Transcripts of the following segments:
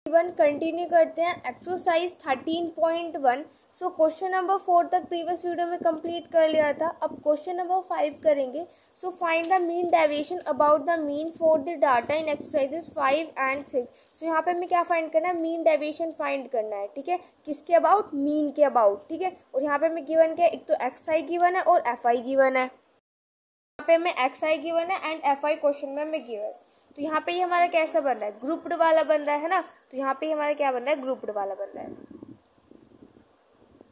One continue करते हैं exercise 13.1। So question number 4 तक प्रीवियस वीडियो में कंप्लीट कर लिया था। अब क्वेश्चन नंबर 5 करेंगे। So find the mean deviation about the mean for the data in exercises 5 and 6। सो यहाँ पे हमें क्या फाइंड करना है, मीन डेविएशन फाइंड करना है। ठीक है, किसके अबाउट, मीन के अबाउट। ठीक है, और यहाँ पे हमें गिवन क्या है, एक तो एक्स आई गिवन है और एफ आई गिवन है। यहाँ पे हमें एक्स आई गिवन है एंड एफ आई क्वेश्चन में हमें गिवन है। तो यहाँ पे ये हमारा कैसा बन रहा है, ग्रुप्ड वाला बन रहा है ना। तो यहाँ पे हमारा क्या बन रहा है, ग्रुप्ड वाला बन रहा है।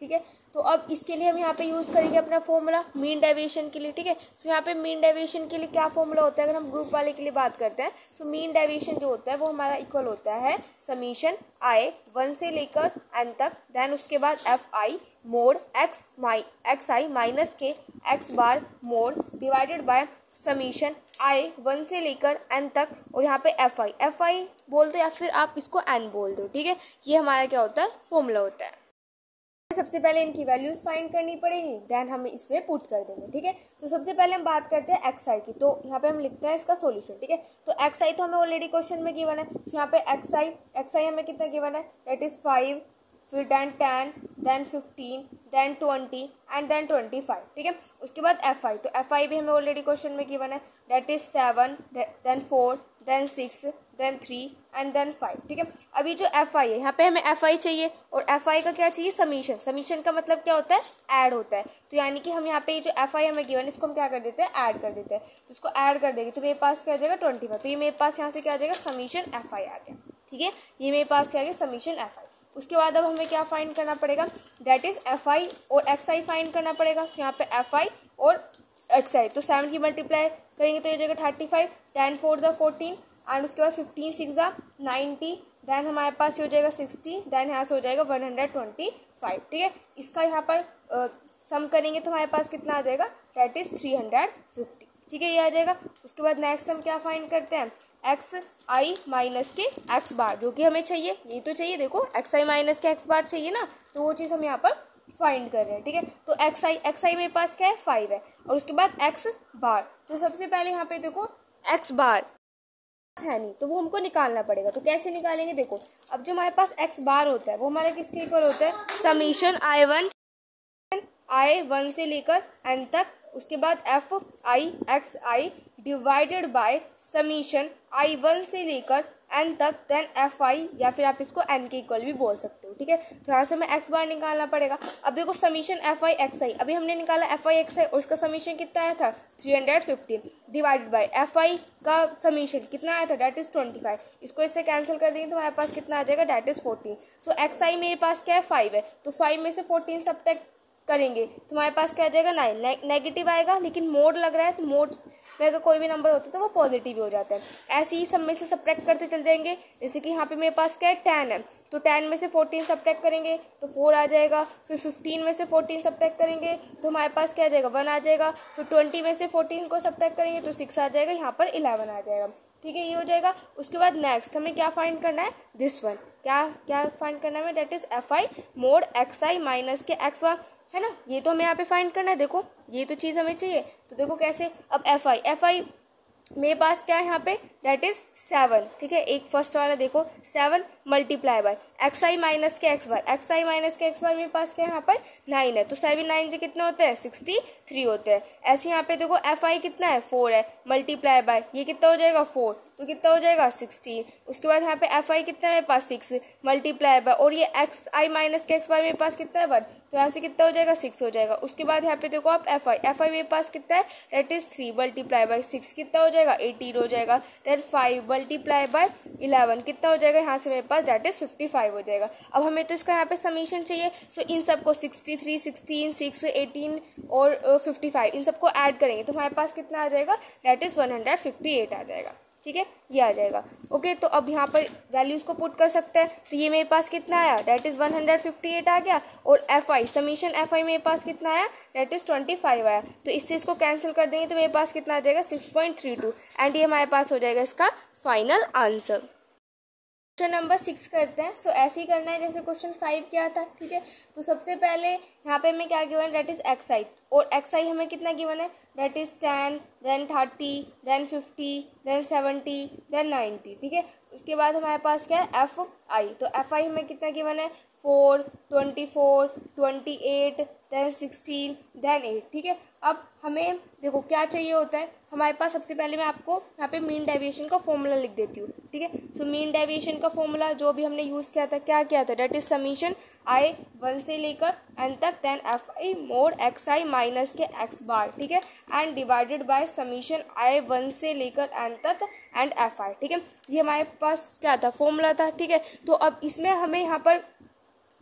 ठीक है, तो अब इसके लिए हम यहाँ पे यूज करेंगे अपना फॉर्मूला मीन डेविएशन के लिए। ठीक है, तो यहाँ पे मीन डेविएशन के लिए क्या फॉर्मूला होता है, अगर हम ग्रुप वाले के लिए बात करते हैं तो मीन डेविएशन जो होता है वो हमारा इक्वल होता है समीशन आई 1 से लेकर n तक, देन उसके बाद F I mod X I minus के X bar mod divided by summation I 1 से लेकर n तक, और यहाँ पे एफ आई बोल दो या फिर आप इसको n बोल दो। ठीक है, ये हमारा क्या होता है, फॉर्मूला होता है। सबसे पहले इनकी वैल्यूज फाइंड करनी पड़ेगी, देन हम इसमें पुट कर देंगे। ठीक है, तो सबसे पहले हम बात करते हैं एक्स आई की। तो यहाँ पे हम लिखते हैं इसका सॉल्यूशन। ठीक है, तो एक्स आई तो हमें ऑलरेडी क्वेश्चन में गिवन है। यहाँ पे एक्स आई हमें कितना गिवन है, दैट इज 5, फिर then 10, then 15, then 20 and then 25। ठीक है, उसके बाद एफ आई, तो एफ आई भी हमें ऑलरेडी क्वेश्चन में गिवन है, that is 7, then 4, then 6, then 3 and then 5। ठीक है, अभी जो एफ आई है, यहाँ पे हमें एफ आई चाहिए और एफ आई का क्या चाहिए, समीशन। समीशन का मतलब क्या होता है, ऐड होता है। तो यानी कि हम यहाँ पे जो एफ आई हमें गिवन इसको हम क्या कर देते हैं, ऐड कर देते हैं। तो इसको ऐड कर देंगे तो मेरे पास क्या आ जाएगा 25। तो ये मेरे पास यहाँ से क्या आ जाएगा, समीशन एफ आई आ गया। ठीक है, ये मेरे पास क्या आ गया, समीशन एफ आई। उसके बाद अब हमें क्या फाइंड करना पड़ेगा, दैट इज एफ आई और एक्स आई फाइंड करना पड़ेगा। तो यहाँ पे एफ आई और एक्स आई, तो 7 की मल्टीप्लाई करेंगे तो ये जगह 35, 10 4 द 14 एंड उसके बाद 15 6 द 90, देन हमारे पास ये हो जाएगा 60, देन यहाँ से हो जाएगा 125। ठीक है, इसका यहाँ पर सम करेंगे तो हमारे पास कितना आ जाएगा, दैट इज 350। ठीक है, ये आ जाएगा। उसके बाद नेक्स्ट हम क्या फाइंड करते हैं, एक्स आई माइनस के एक्स बार, जो कि हमें चाहिए, ये तो चाहिए। देखो एक्स आई माइनस के एक्स बार चाहिए ना, तो वो चीज़ हम यहाँ पर फाइंड कर रहे हैं। ठीक है, तो एक्स आई मेरे पास क्या है, 5 है, और उसके बाद एक्स बार। तो सबसे पहले यहाँ पे देखो एक्स बार है नहीं, तो वो हमको निकालना पड़ेगा। तो कैसे निकालेंगे, देखो अब जो हमारे पास एक्स बार होता है वो हमारे किसके इक्वल होता है, समीशन आई 1 से लेकर n तक, उसके बाद F I X I divided by summation I 1 से लेकर n तक, देन एफ आई, या फिर आप इसको n के इक्वल भी बोल सकते हो। ठीक है, तो यहाँ से हमें x बार निकालना पड़ेगा। अब देखो समीशन एफ आई एक्स आई, अभी हमने निकाला एफ आई एक्स आई और उसका समीशन कितना आया था 350, डिवाइडेड बाय एफ आई का समीशन कितना आया था, डेट इज 25। इसको इससे कैंसिल कर देंगे तो हमारे पास कितना आ जाएगा, डेट इज 14। सो एक्स आई मेरे पास क्या है, 5 है, तो 5 में से 14 सब्ट्रैक्ट करेंगे तो हमारे पास क्या आ जाएगा, 9। नेगेटिव आएगा, लेकिन मोड लग रहा है तो मोड में अगर कोई भी नंबर होता है तो वो पॉजिटिव हो जाता है। ऐसे ही सब में से सब्ट्रैक्ट करते चल जाएंगे। जैसे कि यहाँ पे मेरे पास क्या है, 10 है, तो 10 में से 14 सब्ट्रैक्ट करेंगे तो 4 आ जाएगा। फिर 15 में से 14 सब्ट्रैक्ट करेंगे तो हमारे पास क्या आ जाएगा, 1 आ जाएगा। फिर 20 में से 14 को सब्ट्रैक्ट करेंगे तो 6 आ जाएगा, यहाँ पर 11 आ जाएगा। ठीक है, ये हो जाएगा। उसके बाद नेक्स्ट हमें क्या फाइंड करना है, दिस वन, क्या फाइंड करना है, that is F I mod X I minus के एक्स बार, है ना। ये तो हमें यहाँ पे फाइंड करना है। देखो ये तो चीज़ हमें चाहिए, तो देखो कैसे। अब एफ आई मेरे पास क्या है यहाँ पे, डेट इज 7। ठीक है, एक फर्स्ट वाला देखो 7 multiply by x I minus के X bar, x I minus के एक्स बार मेरे पास क्या है यहाँ पर 9 है, तो 7 9 जो कितने होते हैं, 63 होते हैं। ऐसे यहाँ पे देखो एफ आई कितना है, 4 है, मल्टीप्लाई बाय ये कितना हो जाएगा 4, तो कितना हो जाएगा 16। उसके बाद यहाँ पे एफ आई कितना है मेरे पास 6, मल्टीप्लाई बाय, और ये एक्स आई माइनस के एक्स बार मेरे पास कितना है 1, तो यहाँ से कितना हो जाएगा 6 हो जाएगा। उसके बाद यहाँ पे देखो आप एफ आई मेरे पास कितना है, दैट इज 3 मल्टीप्लाई बाय 6 कितना हो जाएगा, 18 हो जाएगा। देन 5 मल्टीप्लाई बाय 11 कितना हो जाएगा, यहाँ से मेरे पास दैट इज 55 हो जाएगा। अब हमें तो इसका यहाँ पे समीशन चाहिए। सो इन सबको 63, 16, 6, 18 और 55 इन सबको ऐड करेंगे तो हमारे पास कितना आ जाएगा, दैट इज 158 आ जाएगा। ठीक है, ये आ जाएगा। ओके, तो अब यहाँ पर वैल्यूज को पुट कर सकते हैं। तो ये मेरे पास कितना आया, दैट इज 158 आ गया, और F I summation F I मेरे पास कितना आया, दैट इज 25 आया। तो इससे इसको कैंसिल कर देंगे तो मेरे पास कितना आ जाएगा, 6.32, एंड ये हमारे पास हो जाएगा इसका फाइनल आंसर। क्वेश्चन नंबर 6 करते हैं। सो ऐसे ही करना है जैसे क्वेश्चन 5 किया था, ठीक है। तो सबसे पहले यहाँ पे हमें क्या given, that is X I, और एक्स आई हमें कितना गिवन है, that is 10, then 30, then 50, then 70, then 90, ठीक है। उसके बाद हमारे पास क्या है, एफ आई। तो एफ आई हमें कितना गिवन है, 4, 24, 28, देन 16, देन 8, ठीक है। अब हमें देखो क्या चाहिए होता है हमारे पास। सबसे पहले मैं आपको यहाँ पे मीन डेविएशन का फॉर्मूला लिख देती हूँ, ठीक है। सो मीन डेविएशन का फॉर्मूला जो भी हमने यूज़ किया था, क्या किया था, डेट इज समीशन आई 1 से लेकर n तक, then F I mod X I minus के एक्स बार, ठीक है, and divided by summation I 1 से लेकर n तक एंड एफ आई, ठीक है। ये हमारे पास क्या था, फॉर्मूला था, ठीक है। तो अब इसमें हमें यहाँ पर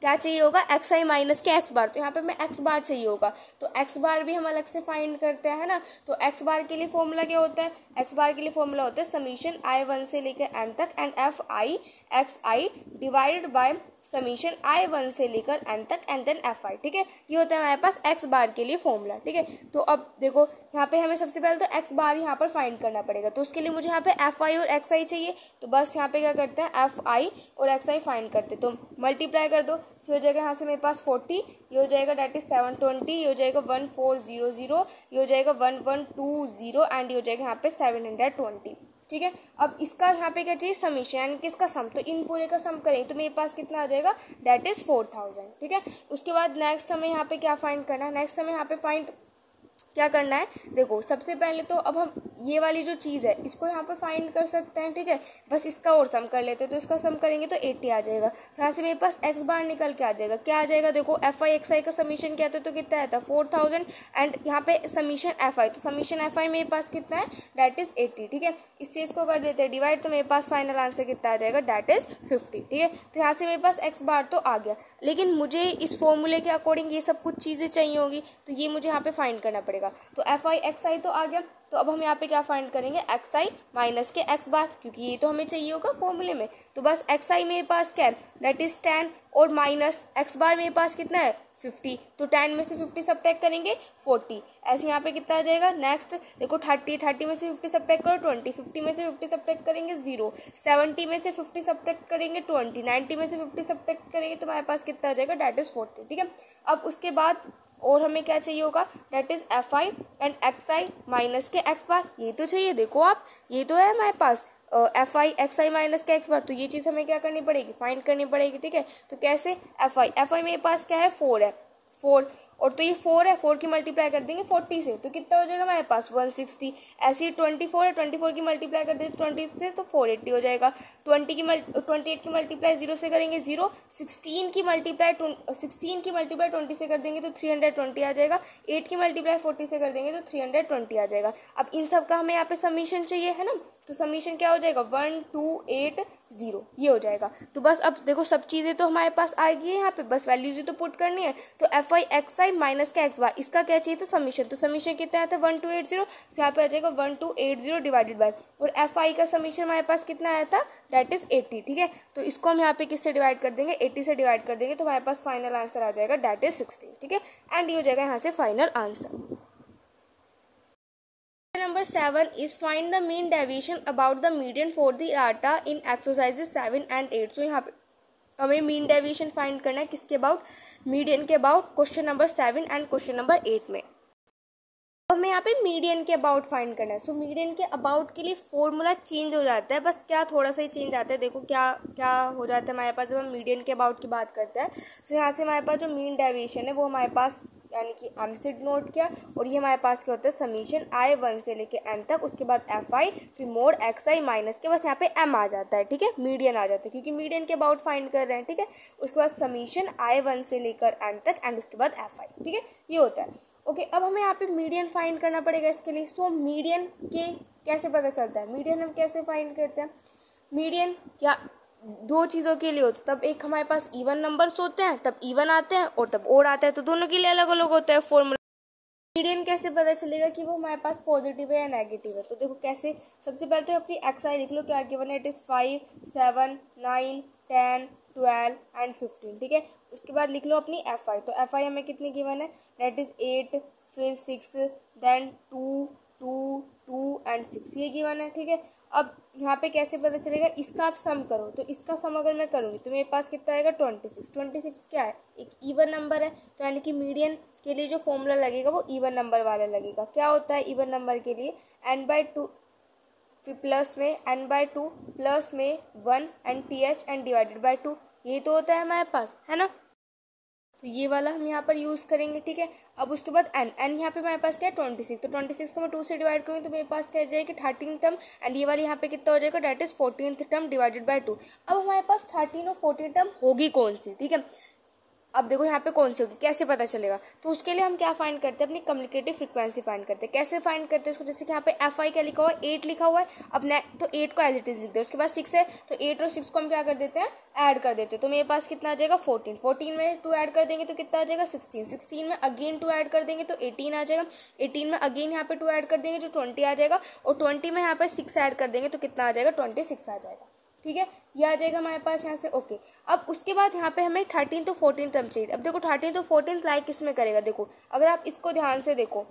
क्या चाहिए होगा, एक्स आई माइनस के एक्स बार। तो यहाँ पे हमें एक्स बार चाहिए होगा, तो एक्स बार भी हम अलग से फाइंड करते हैं ना। तो एक्स बार के लिए फॉर्मूला क्या होता है, एक्स बार के लिए फॉर्मूला होता है समीशन आई 1 से लेकर n तक and F I X I divided by summation I 1 से लेकर n तक एंड देन एफ आई, ठीक है। ये होता है हमारे पास एक्स बार के लिए फॉर्मूला, ठीक है। तो अब देखो यहाँ पे हमें सबसे पहले तो एक्स बार यहाँ पर फाइंड करना पड़ेगा। तो उसके लिए मुझे यहाँ पे एफ आई और एक्स आई चाहिए। तो बस यहाँ पे क्या करते हैं, एफ आई और एक्स आई फाइंड करते हैं। तो मल्टीप्लाई कर दो, तो हो जाएगा यहाँ से मेरे पास 40, ये हो जाएगा डेट इज 720, ये हो जाएगा 1400, ये हो जाएगा 1120 एंड ये हो जाएगा यहाँ पे 720, ठीक है। अब इसका यहाँ पे क्या चाहिए, समीशन, यानी कि इसका सम। तो इन पूरे का सम करेंगे तो मेरे पास कितना आ जाएगा, डेट इज 4000, ठीक है। उसके बाद नेक्स्ट हमें यहाँ पे क्या फाइंड करना है, नेक्स्ट हमें यहाँ पे फाइंड क्या करना है, देखो सबसे पहले तो अब हम ये वाली जो चीज़ है इसको यहाँ पर फाइंड कर सकते हैं, ठीक है। बस इसका और सम कर लेते हैं, तो इसका सम करेंगे तो 80 आ जाएगा। तो यहाँ से मेरे पास एक्स बार निकल के आ जाएगा, क्या आ जाएगा, देखो एफ आई एक्स आई का समीशन क्या था, तो कितना आया था 4000 एंड यहाँ पे समीशन एफ आई। तो समीशन एफ आई मेरे पास कितना है, डेट इज 80, ठीक है। इससे इसको कर देते हैं डिवाइड, तो मेरे पास फाइनल आंसर कितना आ जाएगा, डेट इज 50, ठीक है। तो यहाँ से मेरे पास एक्स बार तो आ गया, लेकिन मुझे इस फॉर्मूले के अकॉर्डिंग ये सब कुछ चीज़ें चाहिए होगी, तो ये मुझे यहाँ पे फाइंड करना पड़ेगा। तो एफ आई एक्स आई तो आ गया। तो अब हम यहाँ पे क्या फाइंड करेंगे, एक्स आई माइनस के एक्स बार, क्योंकि ये तो हमें चाहिए होगा फॉर्मूले में। तो बस एक्स आई मेरे पास क्या है, डेट इज 10 और माइनस एक्स बार मेरे पास कितना है 50। तो 10 में से 50 सब्ट्रैक्ट करेंगे 40, ऐसे यहाँ पे कितना आ जाएगा। नेक्स्ट देखो 30 में से 50 सब्ट्रैक्ट करो 20, 50 में से 50 सब्ट्रैक्ट करेंगे 0, 70 में से 50 सब्ट्रैक्ट करेंगे 20, 90 में से 50 सब्ट्रैक्ट करेंगे तो हमारे पास कितना आ जाएगा, डेट इज 40, ठीक है। अब उसके बाद और हमें क्या चाहिए होगा, that is F I and X I minus के एक्स बार, ये तो चाहिए। देखो आप, ये तो है हमारे पास F I X I minus के एक्स बार। तो ये चीज़ हमें क्या करनी पड़ेगी, फाइंड करनी पड़ेगी, ठीक है। तो कैसे, एफ आई मेरे पास क्या है 4 है, 4, और तो ये 4 है, 4 की मल्टीप्लाई कर देंगे 40 से, तो कितना हो जाएगा हमारे पास 160। ऐसे ही 24 है, 24 की मल्टीप्लाई कर देते 20 से तो 480 हो जाएगा। 28 की मल्टीप्लाई 0 से करेंगे 0, 16 की मल्टीप्लाई 20 से कर देंगे तो 320 आ जाएगा। 8 की मल्टीप्लाई 40 से कर देंगे तो 320 आ जाएगा। अब इन सब का हमें यहाँ पे समीशन चाहिए है ना, तो समीशन क्या हो जाएगा 1280, ये हो जाएगा। तो बस अब देखो सब चीज़ें तो हमारे पास आ गई है, यहाँ पे बस वैल्यूज ही तो पुट करनी है। तो F I X I minus का एक्स बार, इसका क्या चाहिए था समीशन, तो समीशन कितना आया था 1280, तो यहाँ पे आ जाएगा 1280 डिवाइडेड बाय, और एफ आई का समीशन हमारे पास कितना आया था, डेट इज 80, ठीक है। तो इसको हम यहाँ पे किससे डिवाइड कर देंगे, 80 से डिवाइड कर देंगे तो हमारे पास फाइनल आंसर आ जाएगा, डेट इज 16, ठीक है। एंड ये हो जाएगा यहाँ से final answer. Number 7 is find the mean deviation about the median for the data in exercises 7 and 8। So यहाँ पे हमें मीन डेविएशन फाइंड करना है किसके अबाउट, मीडियन के about, question number 7 and question number 8 में। हमें यहाँ पे मीडियन के अबाउट फाइंड करना है। सो मीडियन के अबाउट के लिए फॉर्मूला चेंज हो जाता है, बस क्या थोड़ा सा ही चेंज आता है। देखो क्या क्या हो जाता है हमारे पास जब हम मीडियन के अबाउट की बात करते हैं। सो यहाँ से हमारे पास जो मीन डेविएशन है वो हमारे पास यानी कि एम से डिनोट किया, और ये हमारे पास क्या होता है समीशन आई 1 से लेके एन तक, उसके बाद एफ आई, फिर मोड एक्स आई माइनस के, बस यहाँ पे एम आ जाता है, ठीक है, मीडियन आ जाता है क्योंकि मीडियन के अबाउट फाइंड कर रहे हैं, ठीक है। उसके बाद समीशन आई 1 से लेकर एन तक एंड उसके बाद एफ आई, ठीक है, ये होता है। ओके, अब हमें यहाँ पे मीडियन फाइंड करना पड़ेगा इसके लिए। सो मीडियन के कैसे पता चलता है, मीडियन हम कैसे फाइंड करते हैं, मीडियन क्या दो चीज़ों के लिए होता है, तब एक हमारे पास इवन नंबर्स होते हैं, तब इवन आते हैं, और तब ओड आता है, तो दोनों के लिए अलग अलग होता है फॉर्मूला। मीडियन कैसे पता चलेगा कि वो हमारे पास पॉजिटिव है या नेगेटिव है, तो देखो कैसे, सबसे पहले तो अपनी एक्स आई लिख लो, क्या गिवन है, इट इज़ 5, 7, 9, 10, 12 एंड 15, ठीक है। उसके बाद लिख लो अपनी एफ आई, तो एफ आई हमें कितनी गिवन है, दैट इज़ 8, फिर 6, देन 2, 2, 2 एंड 6, ये गिवन है, ठीक है। अब यहाँ पे कैसे पता चलेगा, इसका आप सम करो, तो इसका सम अगर मैं करूँगी तो मेरे पास कितना आएगा 26। 26 क्या है, एक इवन नंबर है, तो यानी कि मीडियन के लिए जो फॉर्मूला लगेगा वो इवन नंबर वाला लगेगा। क्या होता है इवन नंबर के लिए, n/2 फिर प्लस में n/2 प्लस में 1 and th and divided by 2, ये तो होता है हमारे पास, है ना। तो ये वाला हम यहाँ पर यूज़ करेंगे, ठीक है। अब उसके बाद n यहाँ पे हमारे पास क्या है 26, तो 26 को मैं 2 से डिवाइड करूँगी तो मेरे पास क्या जाएगी 13 टर्म, एंड ये वाली यहाँ पे कितना हो जाएगा, that is 14th term divided by 2। अब हमारे पास 13 और 14 टर्म होगी कौन सी, ठीक है। अब देखो यहाँ पे कौन सी होगी, कैसे पता चलेगा, तो उसके लिए हम क्या फाइंड करते हैं, अपनी कम्युनिकेटिव फ्रीक्वेंसी फाइंड करते हैं। कैसे फाइंड करते हैं इसको, जैसे कि यहाँ पे fi क्या लिखा हुआ है, 8 लिखा हुआ है। अब तो 8 को एज इट इज लिख दे, उसके बाद 6 है, तो 8 और 6 को हम क्या कर देते हैं, ऐड कर देते हैं। तो मेरे पास कितना आ जाएगा 14, 14 में 2 ऐड कर देंगे तो कितना आ जाएगा 16, 16 में अगेन 2 ऐड कर देंगे तो 18 आ जाएगा, 18 में अगेन यहाँ पे 2 ऐड कर देंगे तो 20 आ जाएगा, और 20 में यहाँ पे 6 ऐड कर देंगे तो कितना आ जाएगा 26 आ जाएगा, ठीक है। ये आ जाएगा हमारे पास यहाँ से, ओके। अब उसके बाद यहाँ पे हमें 13 to 14 टर्म चाहिए। अब देखो 13 to 14 लाइक किस में करेगा, देखो अगर आप इसको ध्यान से देखो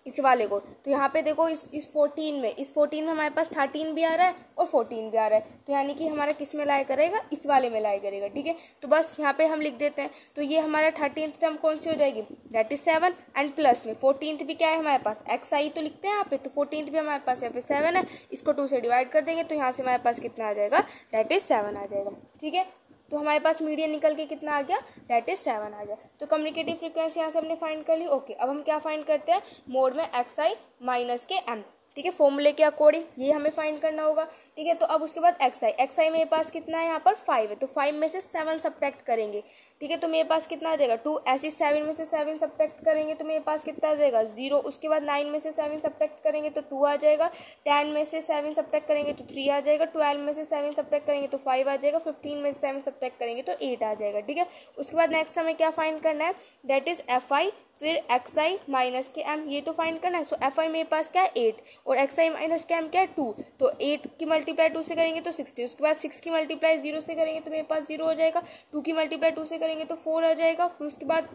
इस वाले को, तो यहाँ पे देखो इस 14 में हमारे पास 13 भी आ रहा है और 14 भी आ रहा है, तो यानी कि हमारा किस में लाई करेगा, इस वाले में लाई करेगा, ठीक है। तो बस यहाँ पे हम लिख देते हैं, तो ये हमारा 13th टर्म कौन सी हो जाएगी, दैट इज 7, एंड प्लस में 14th भी क्या है हमारे पास, एक्स आई तो लिखते हैं यहाँ पे, तो 14th भी हमारे पास यहाँ पे 7 है, इसको 2 से डिवाइड कर देंगे तो यहाँ से हमारे पास कितना आ जाएगा, दैट इज 7 आ जाएगा, ठीक है। तो हमारे पास मीडियन निकल के कितना आ गया, दैट इज 7 आ गया। तो कम्युनिकेटिव फ्रीक्वेंसी यहाँ से हमने फाइंड कर ली, ओके। अब हम क्या फाइंड करते हैं, मोड में xi माइनस के m, ठीक है, फॉर्मूले के अकॉर्डिंग ये हमें फाइंड करना होगा, ठीक है। तो अब उसके बाद xi मेरे पास कितना है यहाँ पर 5 है, तो 5 में से 7 सब्ट्रैक्ट करेंगे, ठीक है। तो मेरे पास कितना आ जाएगा 2, ऐसे 7 में से 7 सब्ट्रैक्ट करेंगे तो मेरे पास कितना आ जाएगा 0। उसके बाद 9 में से 7 सब्ट्रैक्ट करेंगे तो 2 आ जाएगा, 10 में से 7 सब्ट्रैक्ट करेंगे तो 3 आ जाएगा, 12 में से 7 सब्ट्रैक्ट करेंगे तो 5 आ जाएगा, 15 में से 7 सब्ट्रैक्ट करेंगे तो 8 आ जाएगा, ठीक है। उसके बाद नेक्स्ट हमें क्या फाइंड करना है, दैट इज fi फिर xi माइनस के m, ये तो फाइंड करना है। सो fi मेरे पास क्या है 8 और xi माइनस के m क्या है 2, तो 8 की मल्टीप्लाई 2 से करेंगे तो 60, उसके बाद 6 की मल्टीप्लाई 0 से करेंगे तो मेरे पास 0 हो जाएगा, 2 की मल्टीप्लाई 2 से करेंगे तो 4 आ जाएगा, फिर उसके बाद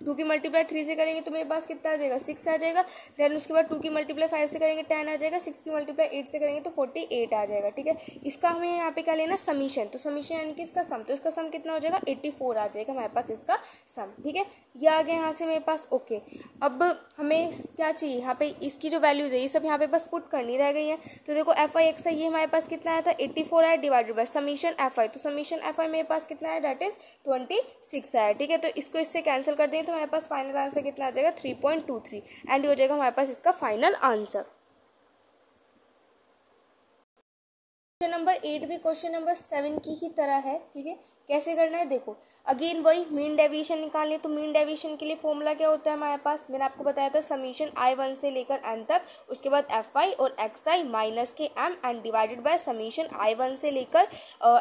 2 की मल्टीप्लाई 3 से करेंगे तो मेरे पास कितना आ जाएगा 6 आ जाएगा, देन उसके बाद 2 की मल्टीप्लाई 5 से करेंगे 10 आ जाएगा, 6 की मल्टीप्लाई 8 से करेंगे तो 48 आ जाएगा, ठीक है। इसका हमें यहाँ पे क्या लेना समीशन, तो समीशन यानी कि इसका सम, तो इसका सम कितना हो जाएगा 84 आ जाएगा हमारे पास इसका सम, ठीक है। ये आ गया यहाँ से मेरे पास, ओके। अब हमें क्या चाहिए, यहाँ पे इसकी जो वैल्यूज है ये सब यहाँ पे बस पुट करनी रह गई है। तो देखो fi xi ये हमारे पास कितना आया था 84 आया, डिवाइडेड बाय समीशन fi, तो समीशन fi मेरे पास कितना है, दैट इज 26 आया, ठीक है। तो इसको इससे कैंसिल कर देंगे तो हमारे पास फाइनल आंसर कितना आ जाएगा 3.23, एंड ये हो जाएगा हमारे पास इसका फाइनल आंसर। क्वेश्चन नंबर 8 भी क्वेश्चन नंबर 7 की ही तरह है, ठीक है। कैसे करना है देखो, अगेन वही मीन डेविएशन निकालनी है। तो मीन डेविएशन के लिए फॉर्मूला क्या होता है हमारे पास, मैंने आपको बताया था समीशन I1 से लेकर n तक, उसके बाद fi और xi माइनस के m and divided by summation I1 से लेकर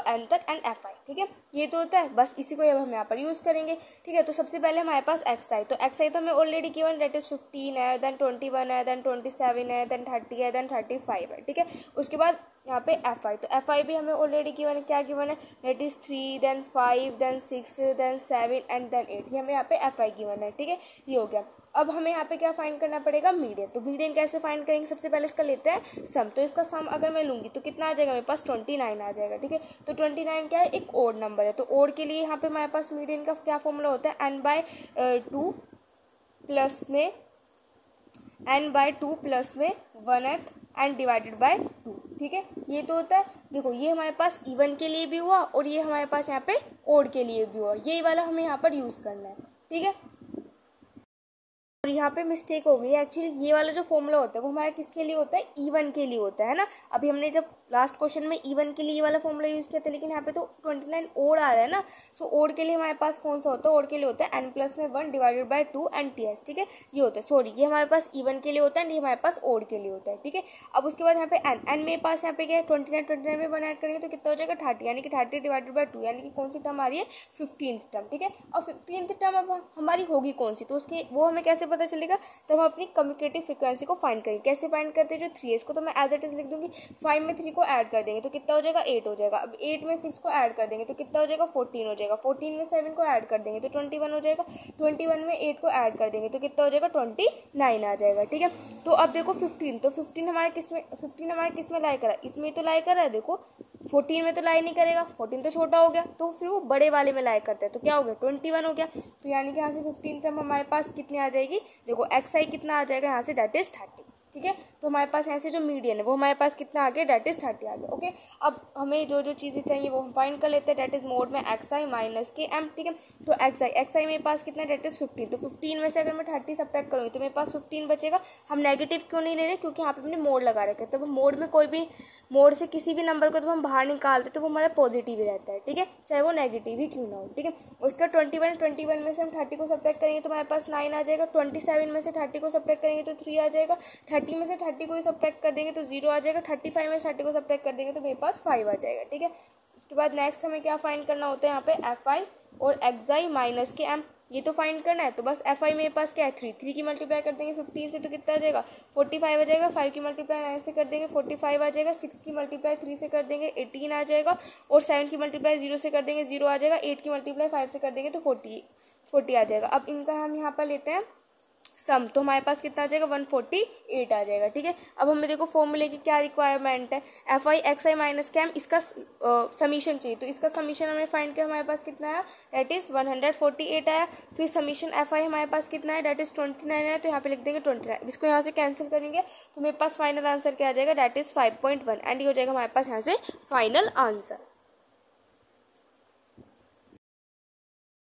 n तक एंड fi, ठीक है। ये तो होता है, बस इसी को अब हम यहाँ पर यूज़ करेंगे, ठीक है। तो सबसे पहले हमारे पास xi, तो xi तो हमें ऑलरेडी गिवन, दैट इज 15 है, देन 21 है, देन 27 है, देन 30 है, देन 35 है, ठीक है। उसके बाद यहाँ पे fi, तो fi भी हमें ऑलरेडी गिवन है, क्या गिवन है, that is 3, then 5, then 6, then 7 and then 8, ये हमें यहाँ पे fi गिवन है, ठीक है। ये हो गया। अब हमें यहाँ पे क्या फाइंड करना पड़ेगा, मीडियन। तो मीडियन कैसे फाइंड करेंगे, सबसे पहले इसका लेते हैं सम, तो इसका सम अगर मैं लूँगी तो कितना आ जाएगा मेरे पास 29 आ जाएगा, ठीक है। तो 29 क्या है, एक ओड नंबर है, तो ओड के लिए यहाँ पे हमारे पास मीडियन का क्या फॉर्मूला होता है, n/2 प्लस में n/2 प्लस में 1th एंड डिवाइडेड बाय 2, ठीक है। ये तो होता है, देखो ये हमारे पास इवन के लिए भी हुआ और ये हमारे पास यहाँ पे ओड के लिए भी हुआ, यही वाला हमें यहाँ पर यूज़ करना है, ठीक है। और यहाँ पे मिस्टेक हो गई, एक्चुअली ये वाला जो फॉर्मूला होता है वो हमारा किसके लिए होता है, इवन के लिए होता है ना। अभी हमने जब लास्ट क्वेश्चन में इवन के लिए ये वाला फॉर्मूला यूज़ किया था, लेकिन यहाँ पे तो 29 ओड आ रहा है ना। सो ओड के लिए हमारे पास कौन सा होता है, ओड के लिए होता है n प्लस में 1 डिवाइडेड बाय 2 एंड ts, ठीक है। ये होता है, सॉरी ये हमारे पास इवन के लिए होता है एंड ये हमारे पास ओड के लिए होता है, ठीक है। अब उसके बाद यहाँ पे n मेरे पास यहाँ पे क्या है 29 में 1 ऐड करेंगे तो कितना हो जाएगा 30, यानी कि 30 डिवाइडेड बाय 2, यानी कि कौन सी टर्म आ रही है 15th टर्म, ठीक है। और 15th टर्म अब हमारी होगी कौन सी, तो उसके वो हमें कैसे पता चलेगा, तो हम अपनी कम्युनिकेटिव फ्रीक्वेंसी को फाइंड करेंगे। कैसे फाइंड करते हैं, जो 3 है इसको तो मैं एज इट इज लिख दूंगी, 5 में 3 को ऐड कर देंगे तो कितना हो जाएगा 8 हो जाएगा। अब 8 में 6 को ऐड कर देंगे तो कितना हो जाएगा 14 हो जाएगा। 14 में 7 को ऐड कर देंगे तो 21 हो जाएगा। 21 में 8 को ऐड कर देंगे तो कितना हो जाएगा 29 आ जाएगा। ठीक है, तो अब देखो 15, तो 15 हमारे किस में लाई करा, इसमें तो लाई करा है। देखो 14 में तो लाई नहीं करेगा, 14 तो छोटा हो गया, तो फिर वो बड़े वाले में लाई करता है तो क्या हो गया 21 हो गया। तो यानी कि यहाँ से 15 तक हमारे पास कितने आ जाएगी, देखो एक्स आई कितना आ जाएगा यहाँ से, डेट इज 30। ठीक है, तो हमारे पास यहाँ से जो मीडियन है वो हमारे पास कितना आ गया, डेट इज 30 आ गया। ओके, अब हमें जो चीज़ें चाहिए वो हम फाइंड कर लेते हैं। डेट इज मोड में एक्स आई माइनस के एम। ठीक है, तो एक्स आई मेरे पास कितना, डेट इज 15। तो 15 में से अगर मैं 30 सब्ट्रैक्ट करूँगी तो मेरे पास 15 बचेगा। हम नेगेटिव क्यों नहीं ले रहे, क्योंकि यहाँ पे हमने मोड लगा रखे हैं। तो मोड में कोई भी मोड से किसी भी नंबर को जब हम बाहर निकालते तो वो हमारा पॉजिटिव ही रहता है। ठीक है, चाहे वो नेगेटिव ही क्यों ना हो। ठीक है, उसका 21 में से हम 30 को सब्ट्रैक्ट करेंगे तो हमारे पास 9 आ जाएगा। 27 में से 30 को सब्ट्रैक्ट करेंगे तो 3 आ जाएगा। 30 में से 30 को सब्ट्रैक्ट कर देंगे तो 0 आ जाएगा। 35 में 30 को सब्ट्रैक्ट कर देंगे तो मेरे पास 5 आ जाएगा। ठीक है, उसके बाद नेक्स्ट हमें क्या फाइंड करना होता है, यहाँ पे एफ आई और एक्स आई माइनस के एम, ये तो फाइंड करना है। तो बस एफ आई मेरे पास क्या है 3 की मल्टीप्लाई कर देंगे 15 से तो कितना आ जाएगा 45 आ जाएगा। 5 की मल्टीप्लाई 9 से कर देंगे 45 आ जाएगा। 6 की मल्टीप्लाई 3 से कर देंगे 18 आ जाएगा। और 7 की मल्टीप्लाई 0 से कर देंगे 0 आ जाएगा। 8 की मल्टीप्लाई 5 से कर देंगे तो 40 आ जाएगा। अब इनका हम यहाँ पर लेते हैं सम, तो हमारे पास कितना आ जाएगा 148 आ जाएगा। ठीक है, अब हमें देखो फॉर्मूले की क्या रिक्वायरमेंट है, F I X I minus कैम, इसका समीशन चाहिए। तो इसका समीशन हमें फाइंड किया, हमारे पास कितना है, डेट इज 148 आया। फिर समीशन एफ आई हमारे पास कितना है, डेट इज 29 है, तो यहाँ पे लिख देंगे 29। इसको यहाँ से कैंसिल करेंगे तो मेरे पास फाइनल आंसर क्या आ जाएगा, डेट इज 5.1 एंड ये हो जाएगा हमारे पास यहाँ से फाइनल आंसर।